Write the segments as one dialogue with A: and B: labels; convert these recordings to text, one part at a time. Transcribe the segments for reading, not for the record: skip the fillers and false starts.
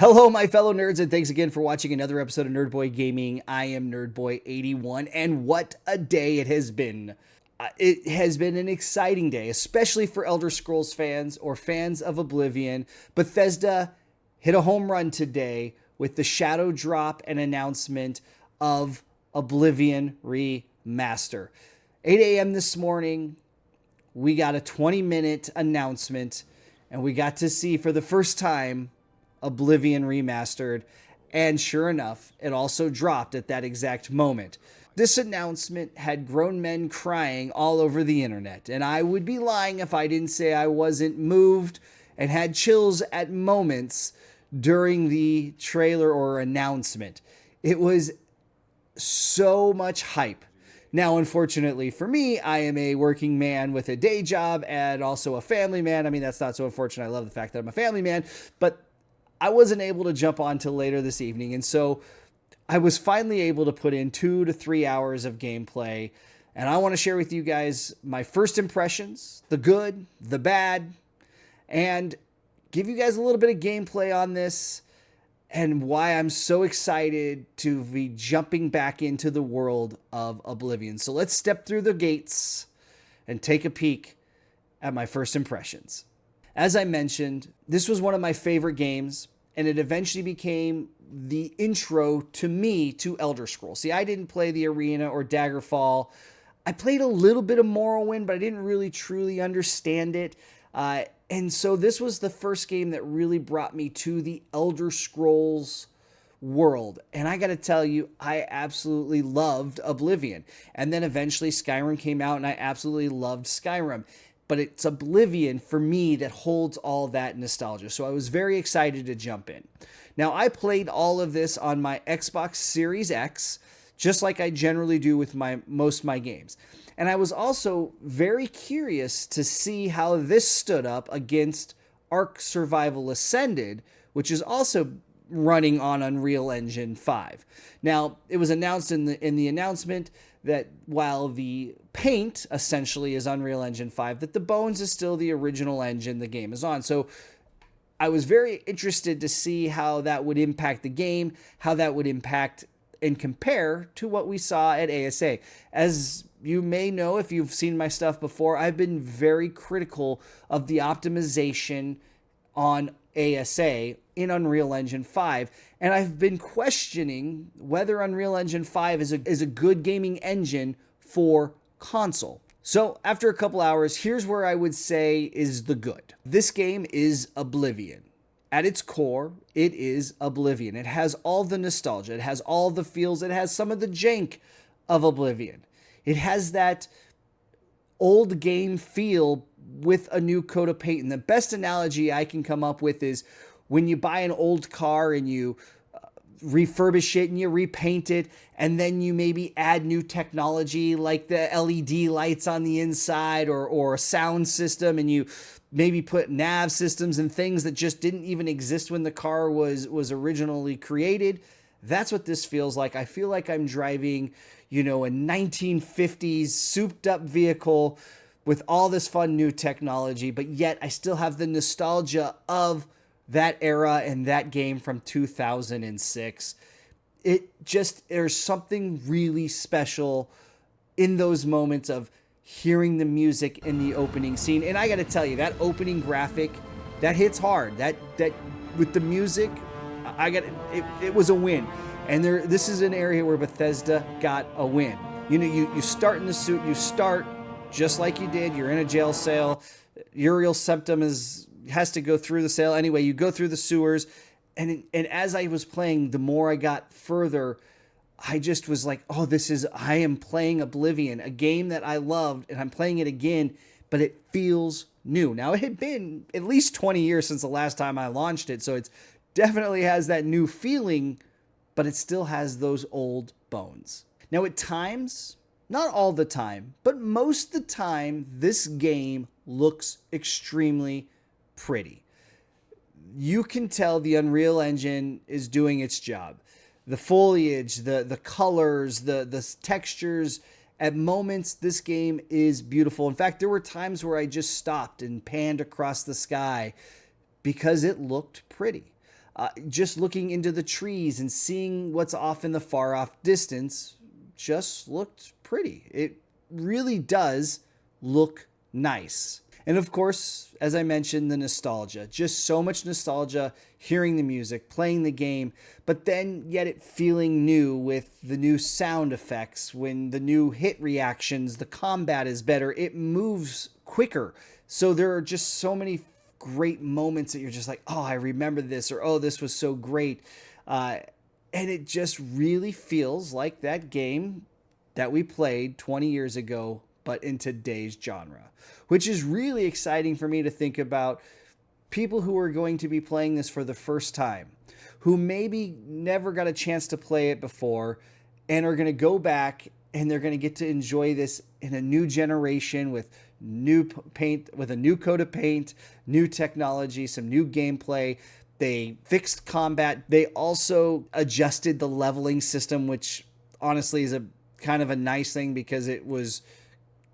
A: Hello, my fellow nerds, and thanks again for watching another episode of Nerdboy Gaming. I am Nerdboy81, and what a day it has been. It has been an exciting day, especially for Elder Scrolls fans or fans of Oblivion. Bethesda hit a home run today with the shadow drop and announcement of Oblivion Remaster. 8 a.m. this morning, we got a 20-minute announcement, and we got to see for the first time Oblivion Remastered, and sure enough, it also dropped at that exact moment. This announcement had grown men crying all over the internet, and I would be lying if I didn't say I wasn't moved and had chills at moments during the trailer or announcement. It was so much hype. Now, unfortunately for me, I am a working man with a day job and also a family man. I mean, that's not so unfortunate. I love the fact that I'm a family man, but I wasn't able to jump on till later this evening, and so I was finally able to put in 2 to 3 hours of gameplay, and I want to share with you guys my first impressions, the good, the bad, and give you guys a little bit of gameplay on this and why I'm so excited to be jumping back into the world of Oblivion. So let's step through the gates and take a peek at my first impressions. As I mentioned, this was one of my favorite games, and it eventually became the intro to me to Elder Scrolls. See, I didn't play the Arena or Daggerfall. I played a little bit of Morrowind, but I didn't really truly understand it. And so this was the first game that really brought me to the Elder Scrolls world. And I got to tell you, I absolutely loved Oblivion. And then eventually Skyrim came out, and I absolutely loved Skyrim. But it's Oblivion for me that holds all that nostalgia. So I was very excited to jump in. Now, I played all of this on my Xbox Series X, just like I generally do with most of my games. And I was also very curious to see how this stood up against Ark Survival Ascended, which is also running on Unreal Engine 5. Now, it was announced in the announcement that while the paint essentially is Unreal Engine 5, that the bones is still the original engine the game is on. So I was very interested to see how that would impact the game, how that would impact and compare to what we saw at ASA. As you may know, if you've seen my stuff before, I've been very critical of the optimization on ASA in Unreal Engine 5, and I've been questioning whether Unreal Engine 5 is a good gaming engine for console. So after a couple hours, here's where I would say is the good. This game is Oblivion. At its core, it is Oblivion. It has all the nostalgia. It has all the feels. It has some of the jank of Oblivion. It has that old game feel with a new coat of paint. And the best analogy I can come up with is when you buy an old car and you refurbish it and you repaint it, and then you maybe add new technology like the LED lights on the inside or a sound system, and you maybe put nav systems and things that just didn't even exist when the car was originally created. That's what this feels like. I feel like I'm driving, a 1950s souped up vehicle with all this fun new technology, but yet I still have the nostalgia of that era and that game from 2006. There's something really special in those moments of hearing the music in the opening scene. And I got to tell you, that opening graphic, that hits hard. That with the music, it was a win. And this is an area where Bethesda got a win. You start in the suit, you start just like you did. You're in a jail cell. Uriel Septim has to go through the cell. Anyway, you go through the sewers. And as I was playing, the more I got further, I just was like, oh, I am playing Oblivion, a game that I loved, and I'm playing it again, but it feels new. Now, it had been at least 20 years since the last time I launched it, so it definitely has that new feeling, but it still has those old bones. Now, at times, not all the time, but most of the time, this game looks extremely pretty. You can tell the Unreal Engine is doing its job. The foliage, the colors, the textures, at moments, this game is beautiful. In fact, there were times where I just stopped and panned across the sky because it looked pretty. Just looking into the trees and seeing what's off in the far off distance just looked pretty. It really does look nice. And of course, as I mentioned, the nostalgia. Just so much nostalgia, hearing the music, playing the game, but then yet it feeling new with the new sound effects, when the new hit reactions, the combat is better, it moves quicker. So there are just so many great moments that you're just like, oh, I remember this, or oh, this was so great. And it just really feels like that game that we played 20 years ago, but in today's genre, which is really exciting for me to think about. People who are going to be playing this for the first time, who maybe never got a chance to play it before, and are going to go back and they're going to get to enjoy this in a new generation with new paint, with a new coat of paint, new technology, some new gameplay. They fixed combat. They also adjusted the leveling system, which honestly is a kind of a nice thing because it was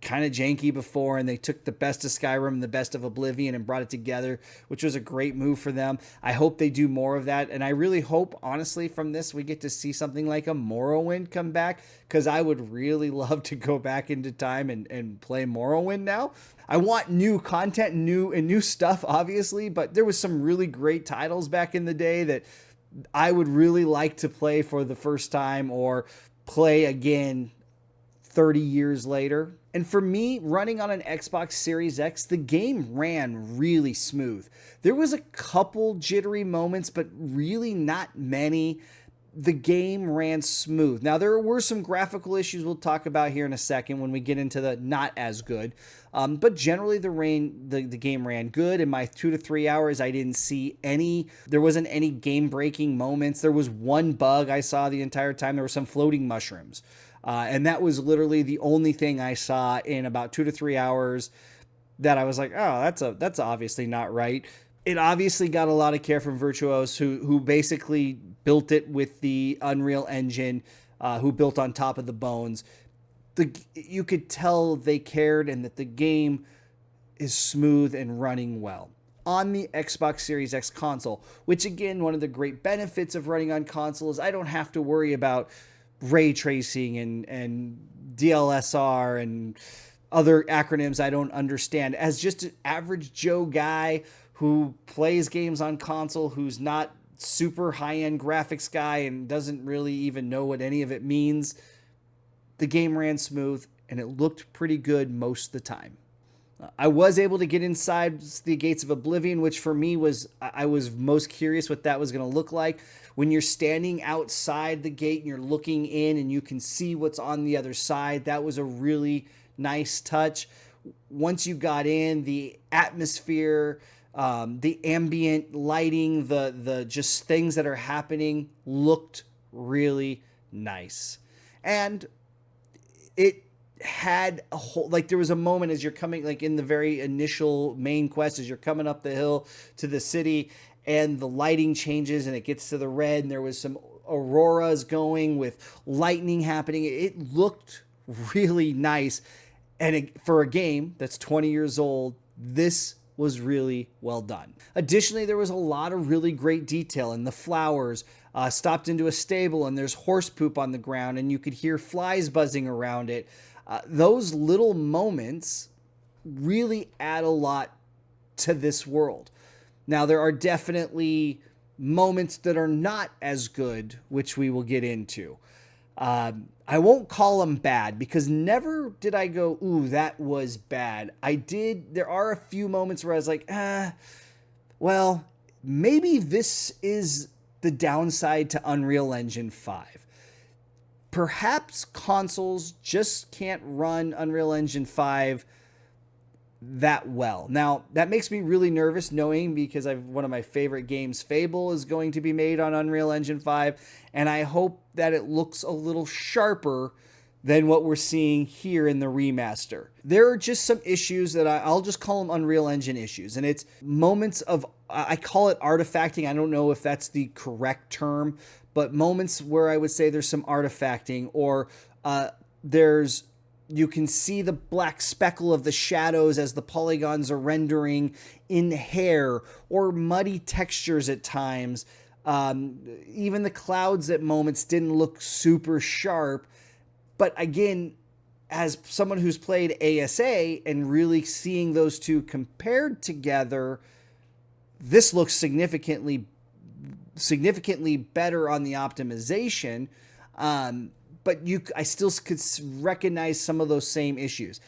A: kind of janky before, and they took the best of Skyrim and the best of Oblivion and brought it together, which was a great move for them. I hope they do more of that, and I really hope, honestly, from this we get to see something like a Morrowind come back, because I would really love to go back into time and play Morrowind now. I want new content, new stuff, obviously, but there was some really great titles back in the day that I would really like to play for the first time or play again 30 years later. And for me, running on an Xbox Series X, the game ran really smooth. There was a couple jittery moments, but really not many. The game ran smooth. Now, there were some graphical issues we'll talk about here in a second when we get into the not as good. But generally, the game ran good. In my 2 to 3 hours, I didn't see there wasn't any game-breaking moments. There was one bug I saw the entire time. There were some floating mushrooms. And that was literally the only thing I saw in about 2 to 3 hours that I was like, oh, that's obviously not right. It obviously got a lot of care from Virtuos, who basically built it with the Unreal Engine, who built on top of the bones. You could tell they cared and that the game is smooth and running well on the Xbox Series X console, which again, one of the great benefits of running on console is I don't have to worry about ray tracing and DLSR and other acronyms I don't understand. As just an average Joe guy who plays games on console, who's not super high-end graphics guy and doesn't really even know what any of it means, the game ran smooth and it looked pretty good most of the time. I was able to get inside the gates of Oblivion, which for me I was most curious what that was going to look like. When you're standing outside the gate and you're looking in and you can see what's on the other side, that was a really nice touch. Once you got in, the atmosphere, the ambient lighting, the just things that are happening looked really nice. And it had a whole, like there was a moment as you're coming, like in the very initial main quest, as you're coming up the hill to the city and the lighting changes and it gets to the red and there was some auroras going with lightning happening. It looked really nice. And for a game that's 20 years old, this was really well done. Additionally, there was a lot of really great detail in the flowers. Stopped into a stable and there's horse poop on the ground and you could hear flies buzzing around it. Those little moments really add a lot to this world. Now, there are definitely moments that are not as good, which we will get into. I won't call them bad because never did I go, ooh, that was bad. There are a few moments where I was like, well, maybe this is the downside to Unreal Engine 5. Perhaps consoles just can't run Unreal Engine 5 that well. Now, that makes me really nervous knowing because one of my favorite games, Fable, is going to be made on Unreal Engine 5, and I hope that it looks a little sharper than what we're seeing here in the remaster. There are just some issues that I'll just call them Unreal Engine issues, and it's moments of, I call it artifacting. I don't know if that's the correct term, but moments where I would say there's some artifacting or you can see the black speckle of the shadows as the polygons are rendering in hair or muddy textures at times. Even the clouds at moments didn't look super sharp. But again, as someone who's played ASA and really seeing those two compared together, this looks significantly better on the optimization. But I still could recognize some of those same issues.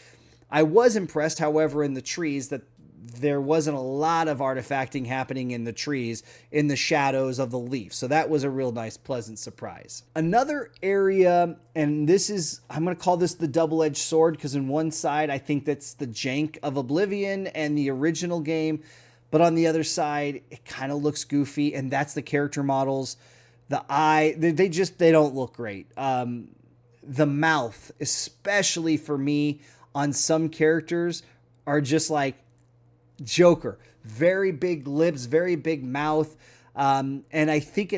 A: I was impressed, however, in the trees that there wasn't a lot of artifacting happening in the trees, in the shadows of the leaf. So that was a real nice, pleasant surprise. Another area, and this is, I'm going to call this the double-edged sword, because on one side, I think that's the jank of Oblivion and the original game. But on the other side, it kind of looks goofy, and that's the character models. The eye, they don't look great. The mouth, especially for me, on some characters, are just like Joker. Very big lips, very big mouth. And I think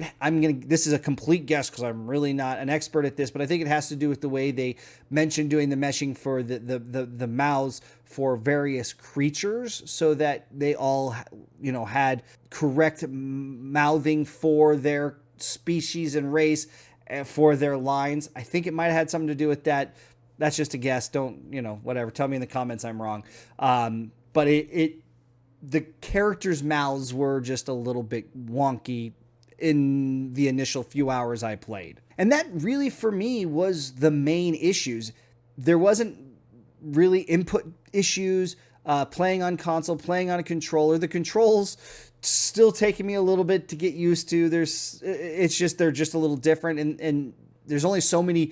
A: this is a complete guess because I'm really not an expert at this, but I think it has to do with the way they mentioned doing the meshing for the mouths for various creatures, so that they all, had correct mouthing for their species and race, for their lines. I think it might have had something to do with that. That's just a guess. Don't, whatever. Tell me in the comments I'm wrong. But the characters' mouths were just a little bit wonky in the initial few hours I played. And that really, for me, was the main issues. There wasn't really input issues, playing on console, playing on a controller. The controls still taking me a little bit to get used to. They're just a little different, and there's only so many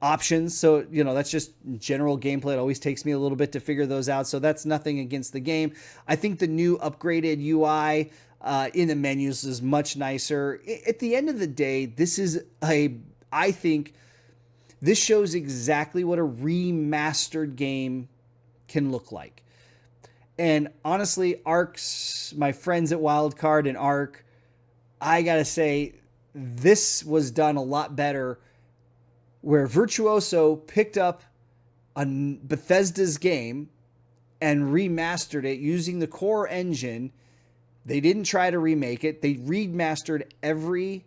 A: options. So, that's just general gameplay. It always takes me a little bit to figure those out. So that's nothing against the game. I think the new upgraded UI in the menus is much nicer. At the end of the day, I think this shows exactly what a remastered game can look like. And honestly, my friends at Wildcard and Arc, I gotta say, this was done a lot better, where Virtuoso picked up Bethesda's game and remastered it using the core engine. They didn't try to remake it. They remastered they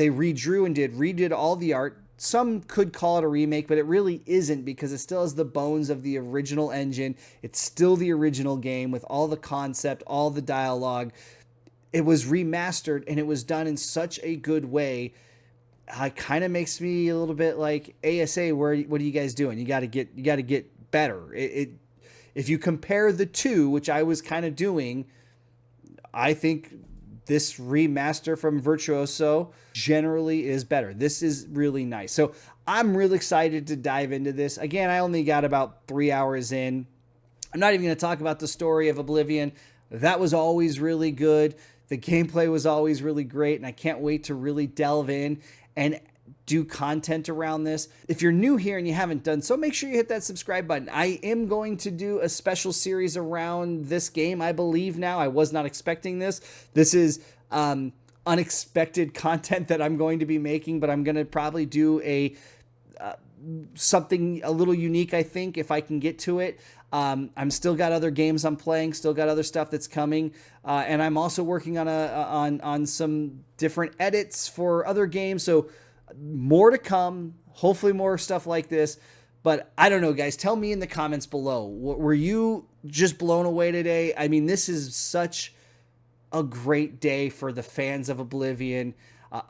A: redid all the art. Some could call it a remake, but it really isn't, because it still has the bones of the original engine. It's still the original game with all the concept, all the dialogue. It was remastered, and it was done in such a good way. It kind of makes me a little bit like ASA. What are you guys doing? You got to get better. If you compare the two, which I was kind of doing, I think this remaster from Virtuoso generally is better. This is really nice. So I'm really excited to dive into this. Again, I only got about 3 hours in. I'm not even going to talk about the story of Oblivion. That was always really good. The gameplay was always really great, and I can't wait to really delve in and do content around this. If you're new here and you haven't done so, make sure you hit that subscribe button. I am going to do a special series around this game, I believe now. I was not expecting this. This is unexpected content that I'm going to be making, but I'm going to probably do something a little unique, I think, if I can get to it. I'm still got other games I'm playing, still got other stuff that's coming, and I'm also working on some different edits for other games. So more to come. Hopefully more stuff like this. But I don't know, guys. Tell me in the comments below. Were you just blown away today? I mean, this is such a great day for the fans of Oblivion.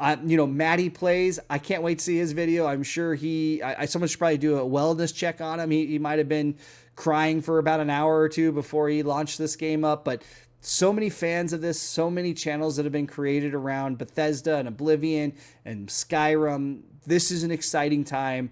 A: Matty plays. I can't wait to see his video. I'm sure someone should probably do a wellness check on him. He might have been crying for about an hour or two before he launched this game up. But so many fans of this, so many channels that have been created around Bethesda and Oblivion and Skyrim. This is an exciting time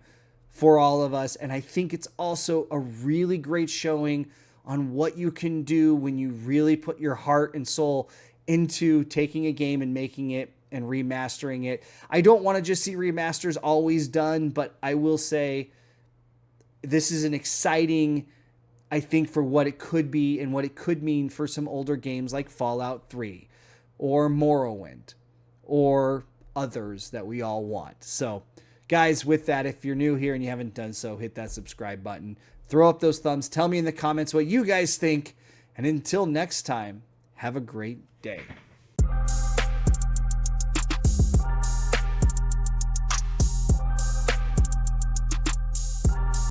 A: for all of us. And I think it's also a really great showing on what you can do when you really put your heart and soul into taking a game and making it and remastering it. I don't want to just see remasters always done, but I will say this is an exciting, I think, for what it could be and what it could mean for some older games like Fallout 3 or Morrowind or others that we all want. So, guys, with that, if you're new here and you haven't done so, hit that subscribe button. Throw up those thumbs. Tell me in the comments what you guys think. And until next time, have a great day.